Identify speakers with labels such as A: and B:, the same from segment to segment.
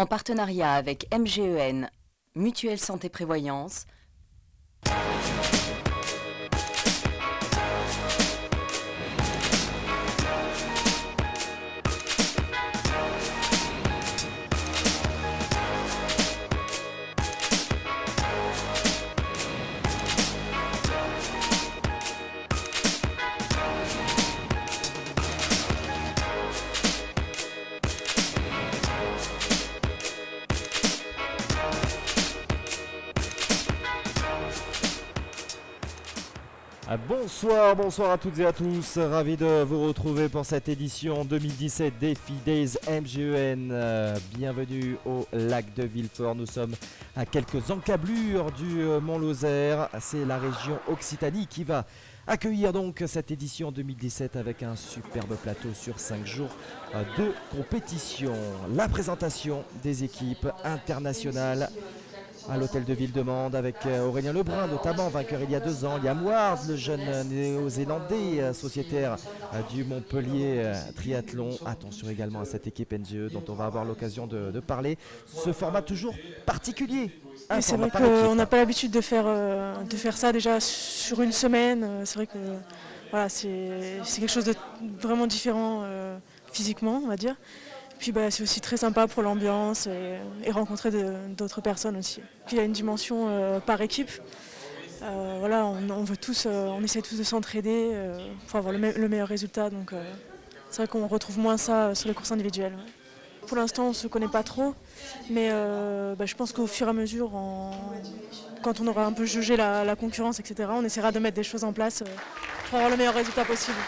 A: En partenariat avec MGEN, Mutuelle Santé Prévoyance.
B: Bonsoir à toutes et à tous, ravi de vous retrouver pour cette édition 2017 des FIDays MGEN. Bienvenue au lac de Villefort, nous sommes à quelques encablures du Mont-Lozère, c'est la région Occitanie qui va accueillir donc cette édition 2017 avec un superbe plateau sur 5 jours de compétition. La présentation des équipes internationales à l'hôtel de ville de Mende avec Aurélien Lebrun notamment, vainqueur il y a 2 ans, Liam Ward, le jeune néo-zélandais sociétaire du Montpellier Triathlon. Attention également à cette équipe NGE dont on va avoir l'occasion de parler. Ce format toujours particulier.
C: Oui, c'est vrai qu'on n'a pas l'habitude de faire ça déjà sur une semaine. C'est vrai que voilà, c'est quelque chose de vraiment différent physiquement, on va dire. Puis c'est aussi très sympa pour l'ambiance et rencontrer d'autres personnes aussi. Puis il y a une dimension par équipe. Voilà, on veut tous, on essaie tous de s'entraider pour avoir le meilleur résultat. Donc c'est vrai qu'on retrouve moins ça sur les courses individuelles. Pour l'instant, on ne se connaît pas trop, mais je pense qu'au fur et à mesure, quand on aura un peu jaugé la concurrence, etc., on essaiera de mettre des choses en place pour avoir le meilleur résultat possible.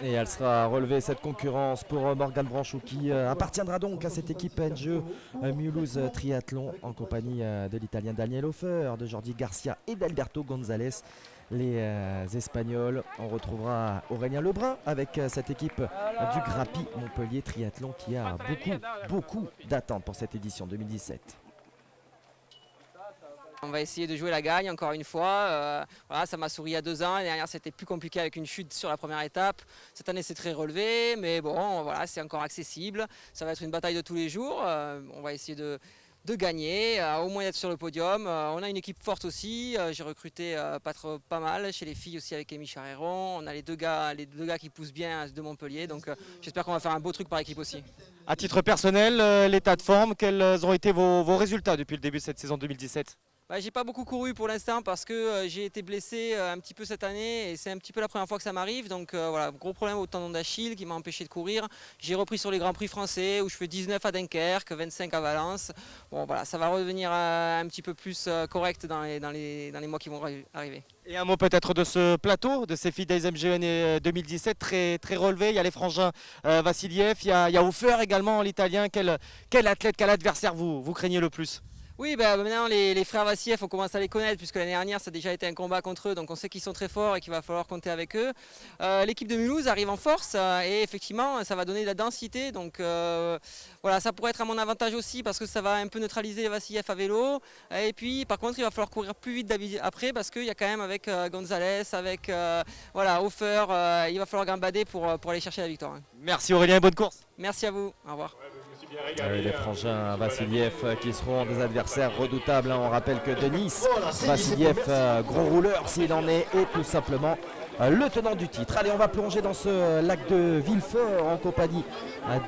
B: Et elle sera relevée cette concurrence pour Morgane Branchou qui appartiendra donc à cette équipe NGE Mulhouse Triathlon en compagnie de l'Italien Daniel Hofer, de Jordi Garcia et d'Alberto González. Les Espagnols, on retrouvera Aurélien Lebrun avec cette équipe du Grappi Montpellier Triathlon qui a beaucoup d'attentes pour cette édition 2017.
D: On va essayer de jouer la gagne encore une fois. Voilà, ça m'a souri il y a 2 ans. L'année dernière, c'était plus compliqué avec une chute sur la première étape. Cette année, c'est très relevé, mais bon, voilà, c'est encore accessible. Ça va être une bataille de tous les jours. On va essayer de gagner, au moins d'être sur le podium. On a une équipe forte aussi. J'ai recruté pas mal chez les filles aussi avec Amy Charéron. On a les deux gars qui poussent bien de Montpellier. Donc j'espère qu'on va faire un beau truc par équipe aussi.
E: À titre personnel, l'état de forme, quels ont été vos résultats depuis le début de cette saison 2017 ?
D: J'ai pas beaucoup couru pour l'instant parce que j'ai été blessé un petit peu cette année et c'est un petit peu la première fois que ça m'arrive. Donc voilà, gros problème au tendon d'Achille qui m'a empêché de courir. J'ai repris sur les Grands Prix français où je fais 19 à Dunkerque, 25 à Valence. Bon voilà, ça va revenir un petit peu plus correct dans les mois qui vont arriver.
E: Et un mot peut-être de ce plateau, de ces FIDays MGEN 2017, très relevé. Il y a les frangins Vassiliev, il y a Hofer également, l'Italien. Quel athlète, quel adversaire vous craignez le plus ?
D: Oui, maintenant les frères Vassiliev, on commence à les connaître puisque l'année dernière ça a déjà été un combat contre eux, donc on sait qu'ils sont très forts et qu'il va falloir compter avec eux. L'équipe de Mulhouse arrive en force et effectivement ça va donner de la densité, donc voilà, ça pourrait être à mon avantage aussi parce que ça va un peu neutraliser les Vassiliev à vélo. Et puis par contre il va falloir courir plus vite après parce qu'il y a quand même avec González, avec Hofer, il va falloir gambader pour aller chercher la victoire.
E: Merci Aurélien et bonne course.
D: Merci à vous, au revoir.
B: Les frangins Vassiliev qui seront des adversaires redoutables. On rappelle que Denis Vassiliev, gros rouleur s'il en est tout simplement le tenant du titre. Allez, on va plonger dans ce lac de Villefort en compagnie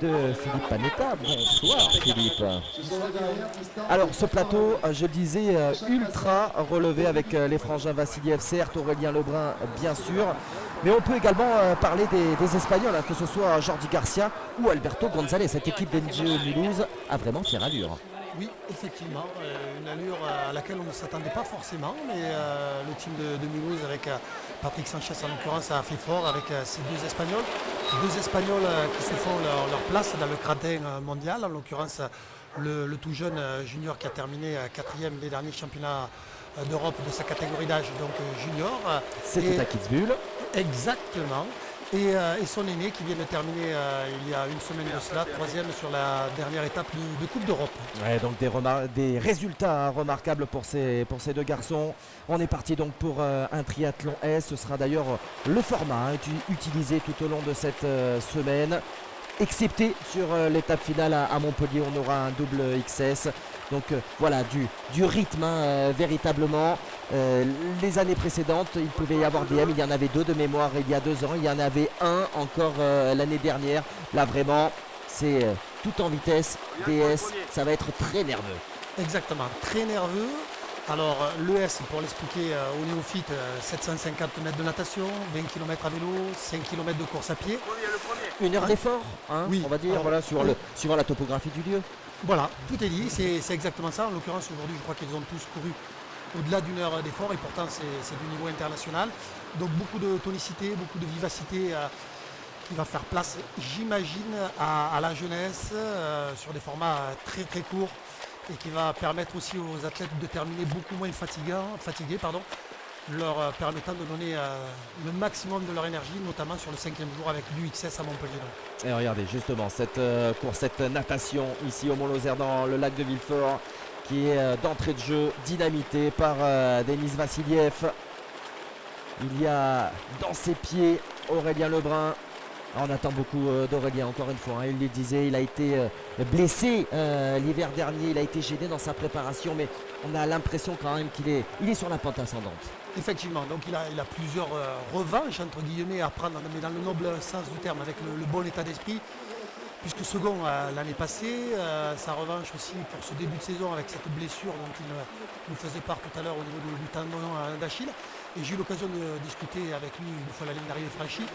B: de Philippe Panetta. Bonsoir Philippe. Alors ce plateau, je le disais, ultra relevé avec les frangins Vassiliev, certes, Aurélien Lebrun bien sûr. Mais on peut également parler des Espagnols, que ce soit Jordi Garcia ou Alberto González. Cette équipe d'NGE Mulhouse a vraiment fière allure.
F: Oui, effectivement, une allure à laquelle on ne s'attendait pas forcément, mais le team de Mulhouse avec Patrick Sanchez en l'occurrence a fait fort avec ces 2 Espagnols. 2 Espagnols qui se font leur place dans le gratin mondial, en l'occurrence le tout jeune junior qui a terminé 4e des derniers championnats d'Europe de sa catégorie d'âge, donc junior.
B: C'était à Kitzbühel.
F: Exactement. Et son aîné qui vient de terminer il y a une semaine de cela, 3e sur la dernière étape de Coupe d'Europe.
B: Ouais, donc des résultats remarquables pour ces 2 garçons. On est parti donc pour un triathlon S. Ce sera d'ailleurs le format utilisé tout au long de cette semaine. excepté sur l'étape finale à Montpellier, on aura un double XS. Donc voilà, du rythme véritablement. Les années précédentes, il pouvait y avoir des M, il y en avait 2 de mémoire il y a 2 ans, il y en avait un encore l'année dernière. Là vraiment, c'est tout en vitesse, DS, ça va être très nerveux.
F: Exactement, très nerveux. Alors l'ES, pour l'expliquer aux néophytes, 750 mètres de natation, 20 km à vélo, 5 km de course à pied.
B: 1 heure d'effort, hein,
F: Oui.
B: on va dire,
F: Alors,
B: voilà, suivant la topographie du lieu.
F: Voilà, tout est dit, c'est exactement ça. En l'occurrence, aujourd'hui, je crois qu'ils ont tous couru au-delà d'1 heure d'effort et pourtant c'est du niveau international. Donc beaucoup de tonicité, beaucoup de vivacité qui va faire place, j'imagine, à la jeunesse sur des formats très très courts et qui va permettre aussi aux athlètes de terminer beaucoup moins fatigués, leur permettant de donner le maximum de leur énergie, notamment sur le 5e jour avec du XS à Montpellier.
B: Et regardez justement cette course, cette natation ici au Mont-Lozère dans le lac de Villefort qui est d'entrée de jeu dynamitée par Denis Vassiliev. Il y a dans ses pieds Aurélien Lebrun. On attend beaucoup d'Aurélien, encore une fois, hein, il le disait, il a été blessé l'hiver dernier, il a été gêné dans sa préparation, mais on a l'impression quand même qu'il est sur la pente ascendante.
F: Effectivement, donc il a plusieurs revanches entre guillemets à prendre, mais dans le noble sens du terme, avec le bon état d'esprit, puisque second l'année passée, sa revanche aussi pour ce début de saison avec cette blessure dont il nous faisait part tout à l'heure au niveau du tendon d'Achille. Et j'ai eu l'occasion de discuter avec lui une fois la ligne d'arrivée franchie.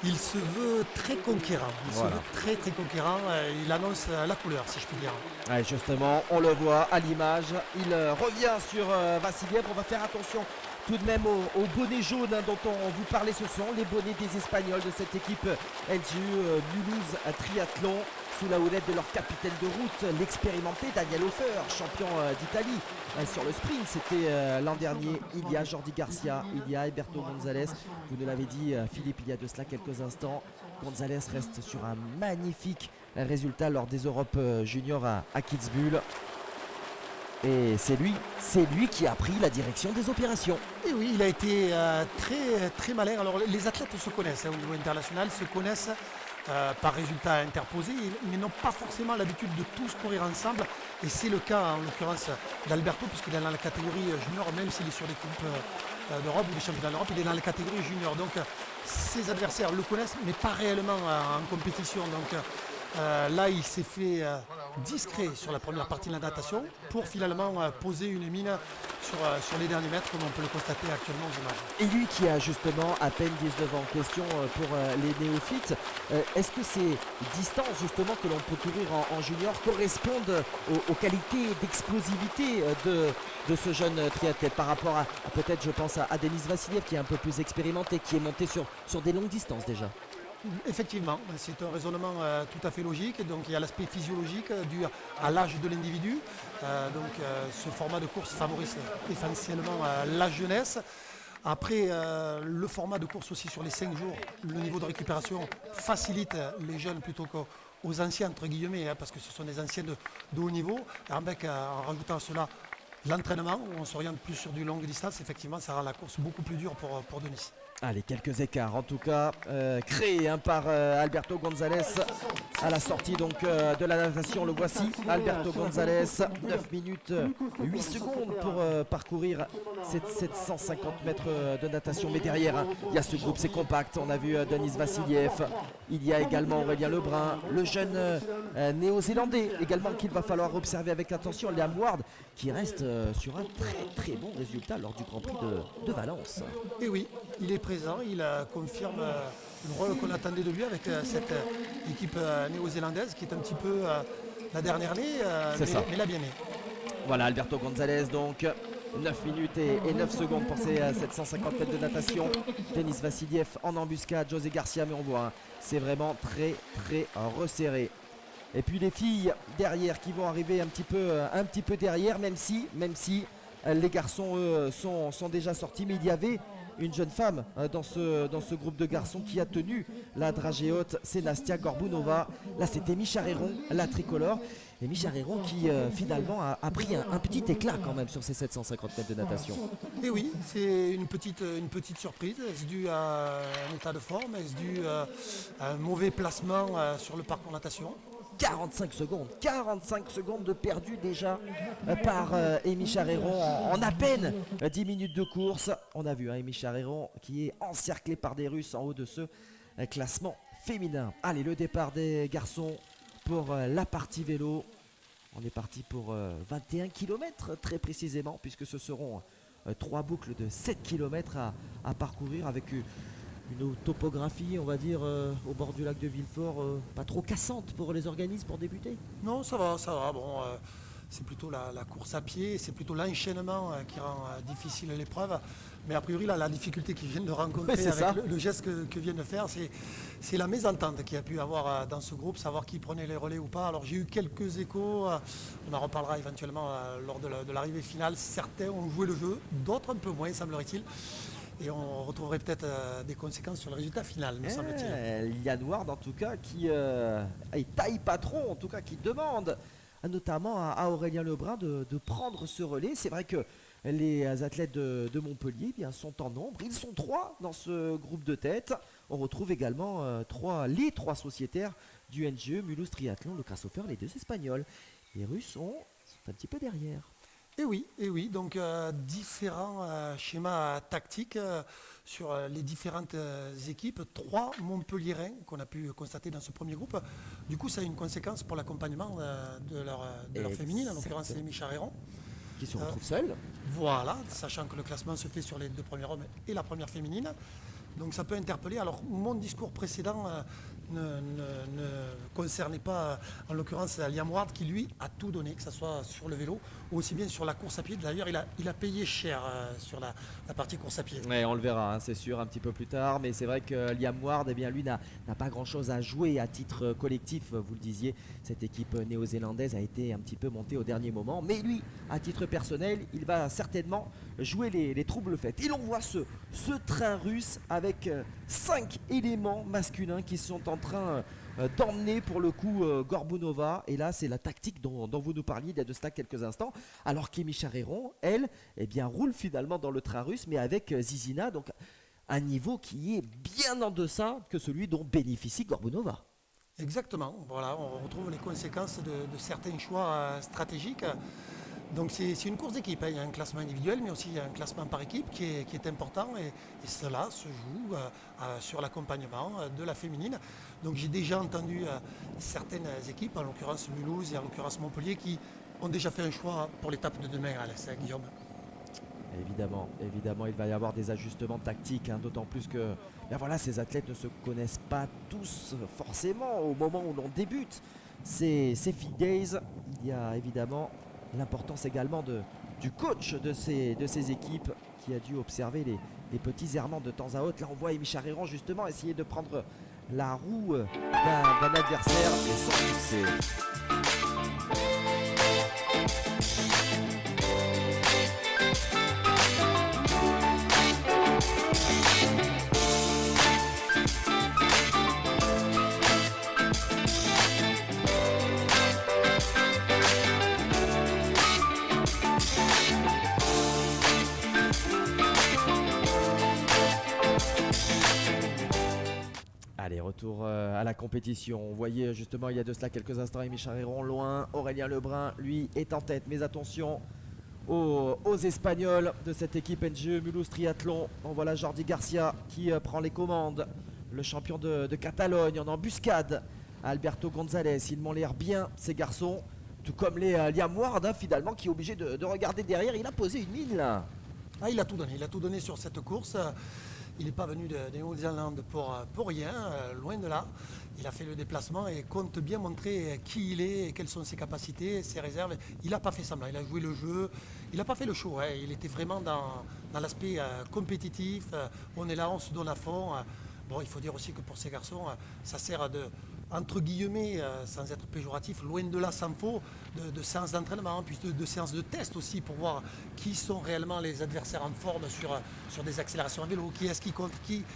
F: Il se veut très conquérant, se veut très très conquérant, il annonce la couleur si je puis dire.
B: Ouais, justement, on le voit à l'image, il revient sur Vassiliev, on va faire attention tout de même aux bonnets jaunes dont on vous parlait, ce sont les bonnets des Espagnols de cette équipe LGE Mulhouse Triathlon, sous la houlette de leur capitaine de route, l'expérimenté Daniel Hofer, champion d'Italie sur le sprint. C'était l'an dernier. Il y a Jordi Garcia, il y a Alberto Gonzalez. Vous nous l'avez dit, Philippe, il y a de cela quelques instants. Gonzalez reste sur un magnifique résultat lors des Europes juniors à Kitzbühel. Et c'est lui qui a pris la direction des opérations.
F: Et oui, il a été très, très malin. Alors les athlètes se connaissent au niveau international, se connaissent par résultats interposés, mais n'ont pas forcément l'habitude de tous courir ensemble. Et c'est le cas en l'occurrence d'Alberto, puisqu'il est dans la catégorie junior, même s'il est sur les coupes d'Europe ou des championnats d'Europe, il est dans la catégorie junior. Donc ses adversaires le connaissent, mais pas réellement en compétition. Donc là, il s'est fait discret sur la première partie de la natation pour finalement poser une mine sur les derniers mètres, comme on peut le constater actuellement aux images.
B: Et lui qui a justement à peine 19 ans, question pour les néophytes, est-ce que ces distances justement que l'on peut courir en junior correspondent aux qualités d'explosivité de ce jeune triathlète par rapport à peut-être, je pense, à Denis Vassiliev qui est un peu plus expérimenté, qui est monté sur des longues distances déjà?
F: Effectivement, c'est un raisonnement tout à fait logique. Donc il y a l'aspect physiologique dû à l'âge de l'individu. Ce format de course favorise essentiellement la jeunesse. Après, le format de course aussi sur les 5 jours, le niveau de récupération facilite les jeunes plutôt qu'aux anciens, entre guillemets, parce que ce sont des anciens de haut niveau. Et en rajoutant à cela l'entraînement, où on s'oriente plus sur du longue distance, effectivement, ça rend la course beaucoup plus dure pour Denis.
B: Allez, quelques écarts en tout cas créés par Alberto Gonzalez à la sortie donc de la natation. Le voici, Alberto Gonzalez, 9 minutes 8 secondes pour parcourir ces 750 mètres de natation. Mais derrière, il y a ce groupe, c'est compact. On a vu Denis Vassiliev, il y a également Aurélien Lebrun, le jeune néo-zélandais également qu'il va falloir observer avec attention, Liam Ward, qui reste sur un très très bon résultat lors du Grand Prix de Valence.
F: Et oui, il est présent, il confirme le rôle qu'on attendait de lui avec cette équipe néo-zélandaise qui est un petit peu la dernière née, mais la bien née.
B: Voilà, Alberto Gonzalez donc 9 minutes et 9 secondes pour ces 750 mètres de natation. Denis Vassiliev en embuscade, José Garcia, mais on voit, hein, c'est vraiment très très resserré. Et puis les filles derrière qui vont arriver un petit peu derrière, même si les garçons eux sont déjà sortis, mais il y avait une jeune femme dans ce groupe de garçons qui a tenu la dragée haute, c'est Nastia Gorbunova. Là c'était Micha Réron, la tricolore. Et Michel Héron qui finalement a pris un petit éclat quand même sur ces 750 mètres de natation.
F: Et oui, c'est une petite surprise. Est-ce dû à un état de forme? Est-ce dû à un mauvais placement sur le parcours natation?
B: 45 secondes de perdu déjà par Amy Charéron en à peine 10 minutes de course. On a vu Amy Charéron qui est encerclée par des Russes en haut de ce classement féminin. Allez, le départ des garçons pour la partie vélo. On est parti pour 21 km très précisément, puisque ce seront 3 boucles de 7 km à parcourir avec une topographie, on va dire, au bord du lac de Villefort, pas trop cassante pour les organismes pour débuter.
F: Non, ça va. Bon, c'est plutôt la course à pied, c'est plutôt l'enchaînement qui rend difficile l'épreuve. Mais a priori, là, la difficulté qu'ils viennent de rencontrer
B: Ouais, c'est
F: avec le geste que viennent de faire, c'est la mésentente qu'il y a pu avoir dans ce groupe, savoir qui prenait les relais ou pas. Alors j'ai eu quelques échos, on en reparlera éventuellement lors de l'arrivée finale. Certains ont joué le jeu, d'autres un peu moins, semblerait-il. Et on retrouverait peut-être des conséquences sur le résultat final, me semble-t-il.
B: Yann Ward en tout cas qui est taille patron, en tout cas qui demande notamment à Aurélien Lebrun de prendre ce relais. C'est vrai que les athlètes de Montpellier eh bien, sont en nombre, ils sont 3 dans ce groupe de tête. On retrouve également les 3 sociétaires du NGE, Mulhouse Triathlon, le Krashofer, les 2 Espagnols. Les Russes sont un petit peu derrière.
F: Et oui, donc différents schémas tactiques sur les différentes équipes. 3 Montpelliérains qu'on a pu constater dans ce premier groupe. Du coup, ça a une conséquence pour l'accompagnement de leur féminine, en l'occurrence c'est Amy Charéron.
B: Qui se retrouvent seuls.
F: Voilà, sachant que le classement se fait sur les 2 premiers hommes et la première féminine. Donc ça peut interpeller. Alors mon discours précédent ne concernait pas en l'occurrence Liam Ward qui lui a tout donné, que ce soit sur le vélo ou aussi bien sur la course à pied. D'ailleurs il a payé cher sur la partie course à pied.
B: Ouais, on le verra, hein, c'est sûr, un petit peu plus tard. Mais c'est vrai que Liam Ward, eh bien, lui n'a pas grand-chose à jouer à titre collectif. Vous le disiez, cette équipe néo-zélandaise a été un petit peu montée au dernier moment. Mais lui, à titre personnel, il va certainement jouer les troubles faits. Et l'on voit ce train russe avec 5 éléments masculins qui sont en train d'emmener pour le coup Gorbunova. Et là, c'est la tactique dont vous nous parliez il y a de cela quelques instants. Alors qu'Amy Charéron, elle, eh bien, roule finalement dans le train russe, mais avec Zizina, donc un niveau qui est bien en deçà que celui dont bénéficie Gorbunova.
F: Exactement, voilà, on retrouve les conséquences de certains choix stratégiques. Donc c'est une course d'équipe, hein. Il y a un classement individuel mais aussi il y a un classement par équipe qui est important et cela se joue sur l'accompagnement de la féminine. Donc j'ai déjà entendu certaines équipes, en l'occurrence Mulhouse et en l'occurrence Montpellier, qui ont déjà fait un choix pour l'étape de demain, Alex, Guillaume.
B: Évidemment, il va y avoir des ajustements tactiques, hein, d'autant plus que voilà, ces athlètes ne se connaissent pas tous forcément au moment où l'on débute ces Feed Days. Il y a évidemment l'importance également du coach de ces équipes qui a dû observer les petits errements de temps à autre. Là, on voit Amy Charéron justement essayer de prendre la roue d'un adversaire et sans succès. Allez, retour à la compétition. On voyait justement il y a de cela quelques instants Amy Charéron loin. Aurélien Lebrun, lui, est en tête. Mais attention aux Espagnols de cette équipe NGE Mulhouse Triathlon. On voit là Jordi Garcia qui prend les commandes. Le champion de Catalogne en embuscade. Alberto González, ils m'ont l'air bien ces garçons. Tout comme les Liam Ward, hein, finalement, qui est obligé de regarder derrière. Il a posé une mine là.
F: Ah, il a tout donné sur cette course. Il n'est pas venu de Nouvelle-Zélande pour rien, loin de là. Il a fait le déplacement et compte bien montrer qui il est, quelles sont ses capacités, ses réserves. Il n'a pas fait semblant, il a joué le jeu, il n'a pas fait le show. Hein. Il était vraiment dans l'aspect compétitif. On est là, on se donne à fond. Bon, il faut dire aussi que pour ces garçons, ça sert de entre guillemets, sans être péjoratif, loin de là s'en faut, de séances d'entraînement, puis de séances de test aussi pour voir qui sont réellement les adversaires en forme sur des accélérations à vélo, qui est-ce qui compte,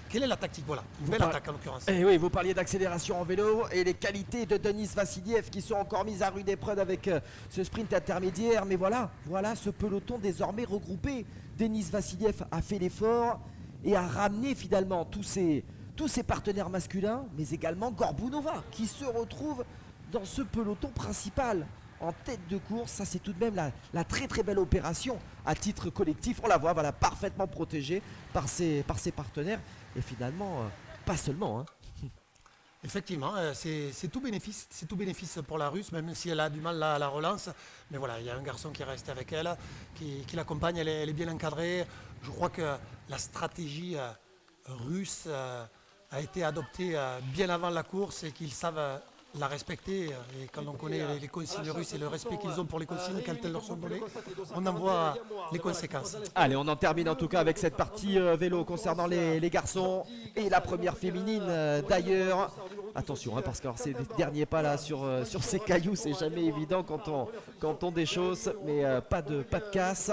F: quelle est la tactique, voilà, une belle attaque en l'occurrence.
B: Et oui, vous parliez d'accélération en vélo et les qualités de Denis Vassiliev qui sont encore mises à rude épreuve avec ce sprint intermédiaire. Mais voilà ce peloton désormais regroupé. Denis Vassiliev a fait l'effort et a ramené finalement tous ses partenaires masculins, mais également Gorbounova qui se retrouve dans ce peloton principal en tête de course. Ça, c'est tout de même la très très belle opération à titre collectif. On la voit, voilà, parfaitement protégée par ses partenaires et finalement pas seulement, hein.
F: Effectivement, c'est tout bénéfice pour la Russe, même si elle a du mal à la relance. Mais voilà, il y a un garçon qui est resté avec elle, qui l'accompagne, elle est bien encadrée. Je crois que la stratégie russe a été adoptée bien avant la course et qu'ils savent la respecter. Et quand on connaît les consignes russes et le respect qu'ils ont pour les consignes quand elles leur sont données, on en voit les conséquences.
B: Allez, on en termine en tout cas avec cette partie vélo concernant les garçons et la première féminine d'ailleurs. Attention, hein, parce que alors, ces derniers pas là sur ces cailloux, c'est jamais évident quand on déchausse, mais pas de casse.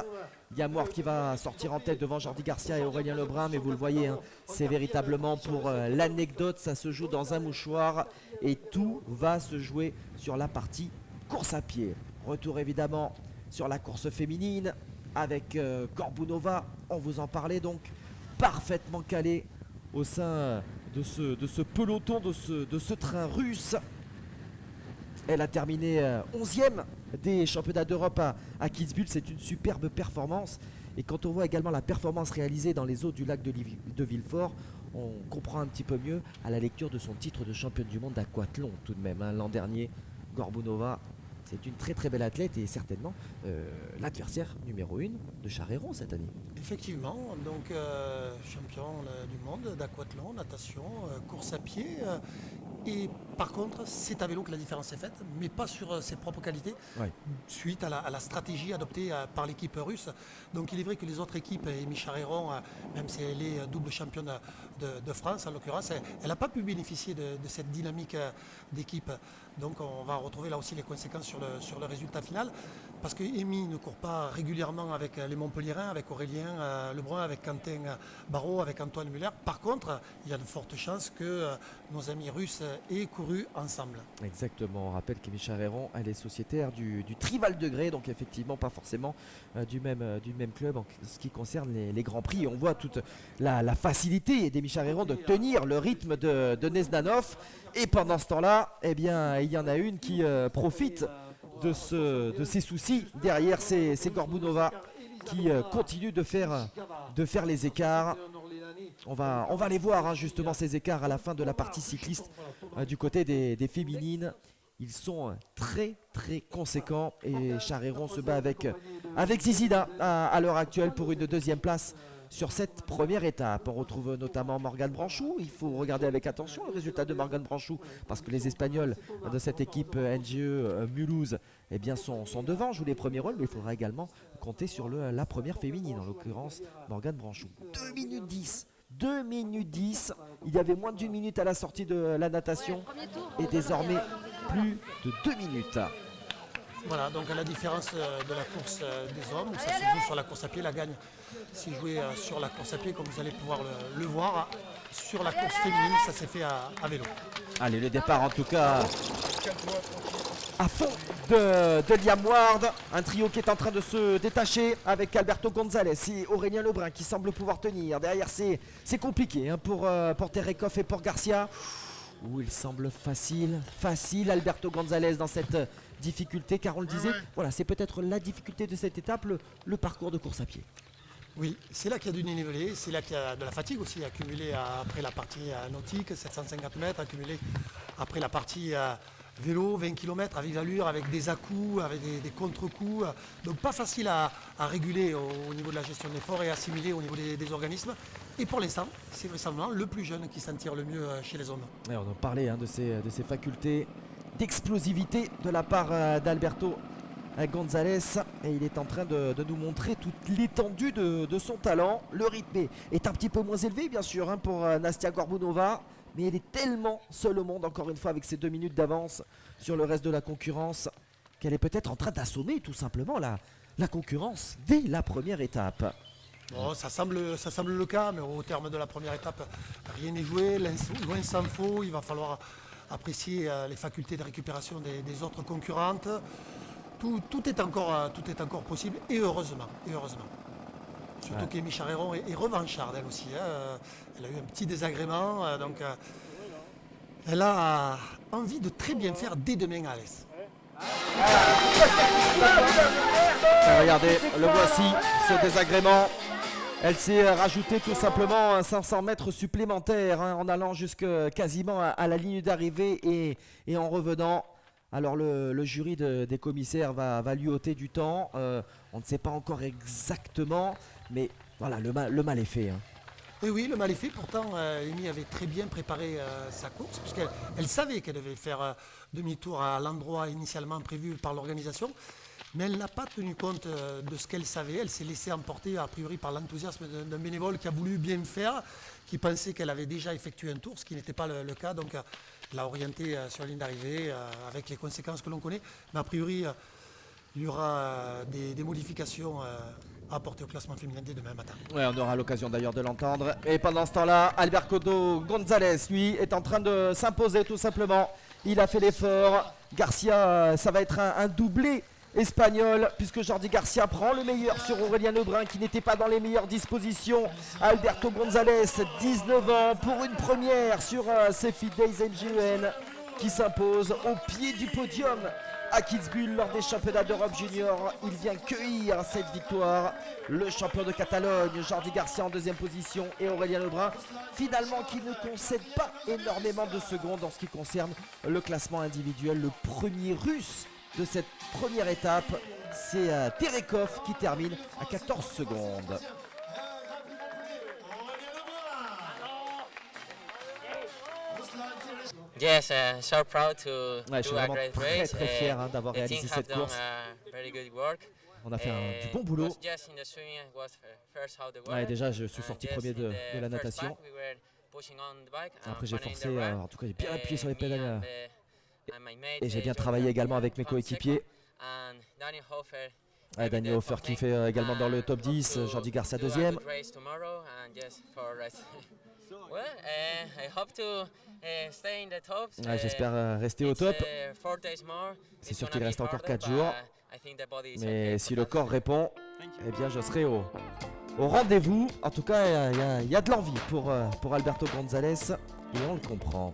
B: Yamward qui va sortir en tête devant Jordi Garcia et Aurélien Lebrun, mais vous le voyez, hein, c'est véritablement pour l'anecdote, ça se joue dans un mouchoir et tout va se jouer sur la partie course à pied. Retour évidemment sur la course féminine avec Gorbounova, on vous en parlait donc, parfaitement calé au sein de ce peloton, de ce train russe. Elle a terminé 11e des championnats d'Europe à Kitzbühel. C'est une superbe performance. Et quand on voit également la performance réalisée dans les eaux du lac de Villefort, on comprend un petit peu mieux à la lecture de son titre de championne du monde d'aquathlon tout de même, hein. L'an dernier, Gorbounova, c'est une très très belle athlète et certainement l'adversaire numéro 1 de Charéron cette année.
F: Effectivement, donc champion du monde d'aquathlon, natation, course à pied. Et par contre, c'est à vélo que la différence est faite, mais pas sur ses propres qualités,
B: Ouais.
F: suite à la stratégie adoptée par l'équipe russe. Donc il est vrai que les autres équipes, Amy Charéron, même si elle est double championne de France en l'occurrence, elle n'a pas pu bénéficier de cette dynamique d'équipe. Donc on va retrouver là aussi les conséquences sur le résultat final, parce que Amy ne court pas régulièrement avec les Montpelliérains, avec Aurélien Lebrun, avec Quentin Barraud, avec Antoine Muller. Par contre, il y a de fortes chances que nos amis russes aient couru ensemble.
B: Exactement, on rappelle qu'Amy Charéron, elle est sociétaire du Trival Degré, donc effectivement pas forcément du même club en ce qui concerne les grands prix. Et on voit toute la facilité d'Amy Charéron de tenir le rythme de Nezdanov. Et pendant ce temps-là, eh bien, il y en a une qui profite de ses soucis. Derrière, c'est Gorbounova qui continue de faire les écarts. On va les voir, hein, justement ces écarts à la fin de la partie cycliste du côté des féminines. Ils sont très très conséquents et Charéron se bat avec Zizida à l'heure actuelle pour une deuxième place sur cette première étape. On retrouve notamment Morgane Branchou. Il faut regarder avec attention le résultat de Morgane Branchou parce que les Espagnols de cette équipe NGE Mulhouse eh bien, sont devant, jouent les premiers rôles, mais il faudra également compter sur la première féminine, en l'occurrence Morgane Branchou. 2 minutes 10. 2 minutes 10. Il y avait moins d'1 minute à la sortie de la natation et désormais plus de 2 minutes.
F: Voilà, donc à la différence de la course des hommes, où ça se joue sur la course à pied, la gagne s'est jouée sur la course à pied, comme vous allez pouvoir le voir. Sur la course féminine, ça s'est fait à vélo.
B: Allez, le départ en tout cas à fond de Liam Ward. Un trio qui est en train de se détacher avec Alberto Gonzalez et Aurélien Lebrun qui semble pouvoir tenir. Derrière, c'est compliqué, hein, pour Terekov et pour Garcia. Où il semble facile Alberto Gonzalez dans cette difficulté, car on le disait, voilà, c'est peut-être la difficulté de cette étape, le parcours de course à pied.
F: Oui, c'est là qu'il y a du dénivelé, c'est là qu'il y a de la fatigue aussi accumulée après la partie nautique, 750 mètres, accumulée après la partie vélo, 20 km à vive allure, avec des à-coups, avec des contre-coups. Donc pas facile à réguler au niveau de la gestion de l'effort et assimiler au niveau des organismes. Et pour l'instant, c'est vraisemblablement le plus jeune qui s'en tire le mieux chez les hommes.
B: Et on en parlait, hein, de ses facultés d'explosivité de la part d'Alberto Gonzalez, et il est en train de nous montrer toute l'étendue de son talent. Le rythme est un petit peu moins élevé bien sûr, hein, pour Nastia Gorbounova, mais elle est tellement seule au monde, encore une fois, avec ses 2 minutes d'avance sur le reste de la concurrence, qu'elle est peut-être en train d'assommer tout simplement la concurrence dès la première étape.
F: Bon, ça semble le cas, mais au terme de la première étape, rien n'est joué, loin s'en faut. Il va falloir apprécier les facultés de récupération des autres concurrentes. Tout est encore possible, et heureusement. Surtout qu'Amy Charéron est revancharde, elle aussi. Elle a eu un petit désagrément, donc elle a envie de très bien faire dès demain à Alès.
B: Regardez, le voici, ce désagrément. Elle s'est rajoutée tout simplement un 500 mètres supplémentaires en allant jusque quasiment à la ligne d'arrivée et en revenant. Alors le jury des commissaires va lui ôter du temps. On ne sait pas encore exactement, mais voilà, le mal est fait.
F: Et oui, le mal est fait. Pourtant, Amy avait très bien préparé sa course, puisqu'elle savait qu'elle devait faire demi-tour à l'endroit initialement prévu par l'organisation. Mais elle n'a pas tenu compte de ce qu'elle savait. Elle s'est laissée emporter, a priori, par l'enthousiasme d'un bénévole qui a voulu bien faire, qui pensait qu'elle avait déjà effectué un tour, ce qui n'était pas le cas. Donc, l'a orientée sur la ligne d'arrivée, avec les conséquences que l'on connaît. Mais a priori, il y aura des modifications à apporter au classement féminin dès demain matin.
B: Ouais, on aura l'occasion d'ailleurs de l'entendre. Et pendant ce temps-là, Alberto González, lui, est en train de s'imposer tout simplement. Il a fait l'effort. Garcia, ça va être un doublé espagnol, puisque Jordi Garcia prend le meilleur sur Aurélien Lebrun, qui n'était pas dans les meilleures dispositions. Alberto González, 19 ans, pour une première sur ces Fit Days MGEN, qui s'impose au pied du podium à Kitzbühel lors des championnats d'Europe junior. Il vient cueillir cette victoire. Le champion de Catalogne, Jordi Garcia en deuxième position, et Aurélien Lebrun, finalement, qui ne concède pas énormément de secondes en ce qui concerne le classement individuel. Le premier russe de cette première étape, c'est Terekov qui termine à 14 secondes.
G: Yes, so proud to
B: Ouais, je suis
G: do a
B: vraiment
G: great
B: très
G: race.
B: très fier d'avoir
G: The
B: réalisé
G: team have
B: cette
G: done
B: course.
G: very good work.
B: On a fait du bon
G: It
B: boulot.
G: was just in the swimming, it was first how the
B: Ouais,
G: water.
B: déjà je suis sorti
G: Just
B: premier
G: in
B: de
G: the
B: la
G: first
B: natation.
G: back, we were pushing on the bike,
B: Après j'ai
G: running
B: forcé,
G: the run.
B: en tout cas j'ai bien appuyé sur les
G: Me
B: pédales
G: and my mate,
B: et j'ai bien
G: Jordan
B: travaillé également avec mes
G: found
B: coéquipiers.
G: second, and Daniel Hofer,
B: Ouais, Daniel Hofer qui fait également dans le top 10, Jordi Garcia
G: do a
B: deuxième.
G: good race tomorrow and just for rest. Well, I hope to stay in the top.
B: Ouais, j'espère rester au top.
G: C'est
B: sûr qu'il reste encore 4 jours. Mais si le corps répond, eh bien je serai au rendez-vous. En tout cas, il y a de l'envie pour Alberto González et on le comprend.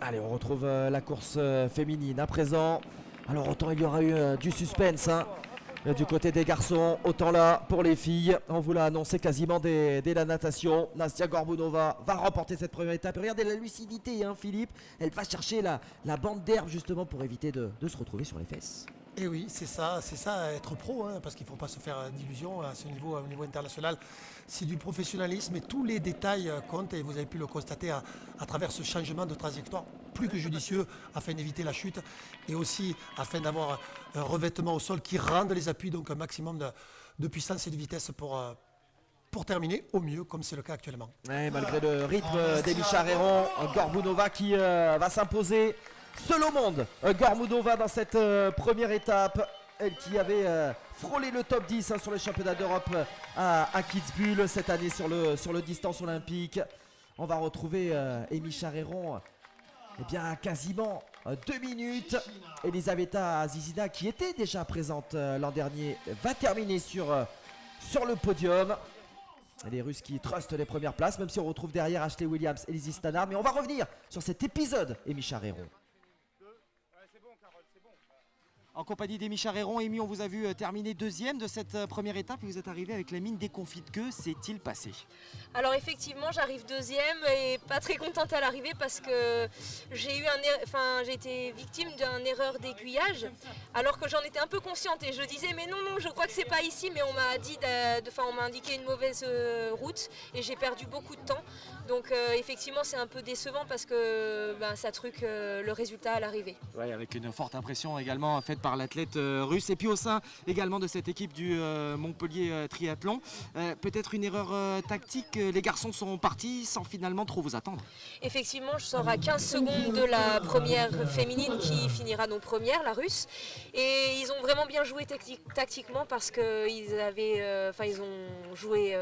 B: Allez, on retrouve la course féminine à présent. Alors autant il y aura eu du suspense du côté des garçons, autant là pour les filles. On vous l'a annoncé quasiment dès la natation. Nastia Gorbunova va remporter cette première étape. Et regardez la lucidité, Philippe. Elle va chercher la bande d'herbe justement pour éviter de se retrouver sur les fesses.
F: Et oui, c'est ça être pro, parce qu'il ne faut pas se faire d'illusions à ce niveau, au niveau international. C'est du professionnalisme et tous les détails comptent, et vous avez pu le constater à travers ce changement de trajectoire plus que judicieux afin d'éviter la chute et aussi afin d'avoir un revêtement au sol qui rende les appuis, donc un maximum de puissance et de vitesse pour terminer au mieux, comme c'est le cas actuellement.
B: Ouais, malgré le rythme d'Amy Charéron, Gorbunova qui va s'imposer. Seul au monde, Gorbunova dans cette première étape, elle qui avait frôlé le top 10 sur les championnats d'Europe à Kitzbühel cette année sur le distance olympique. On va retrouver Amy Charéron à quasiment 2 minutes. Elisaveta Zizina, qui était déjà présente l'an dernier, va terminer sur le podium. Et les Russes qui trustent les premières places, même si on retrouve derrière Ashley Williams et Lizzie Stannard. Mais on va revenir sur cet épisode, Amy Charéron.
E: en compagnie d'Émy Charéron. Émy, on vous a vu terminer deuxième de cette première étape et vous êtes arrivé avec la mine déconfite. Que s'est-il passé?
H: Alors effectivement, j'arrive deuxième et pas très contente à l'arrivée parce que j'ai été victime d'une erreur d'aiguillage alors que j'en étais un peu consciente et je disais mais non, je crois que c'est pas ici, mais on m'a indiqué une mauvaise route et j'ai perdu beaucoup de temps. Donc effectivement c'est un peu décevant parce que ça truque le résultat à l'arrivée.
E: Ouais, avec une forte impression également faite par l'athlète russe et puis au sein également de cette équipe du Montpellier Triathlon. Peut-être une erreur tactique, les garçons sont partis sans finalement trop vous attendre.
H: Effectivement, je sors à 15 secondes de la première féminine qui finira donc première, la russe. Et ils ont vraiment bien joué tactiquement parce qu'ils ont joué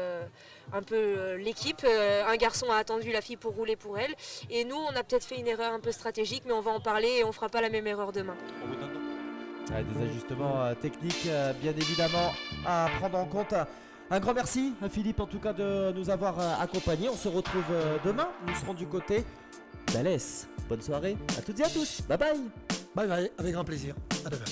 H: un peu l'équipe. Un garçon a attendu la fille pour rouler pour elle. Et nous, on a peut-être fait une erreur un peu stratégique, mais on va en parler et on ne fera pas la même erreur demain.
E: On vous donne donc
B: Des ajustements techniques bien évidemment à prendre en compte. Un grand merci Philippe en tout cas de nous avoir accompagnés. On se retrouve demain, nous serons du côté d'Alès. Bonne soirée à toutes et à tous, bye bye.
F: Bye bye, avec grand plaisir. À demain.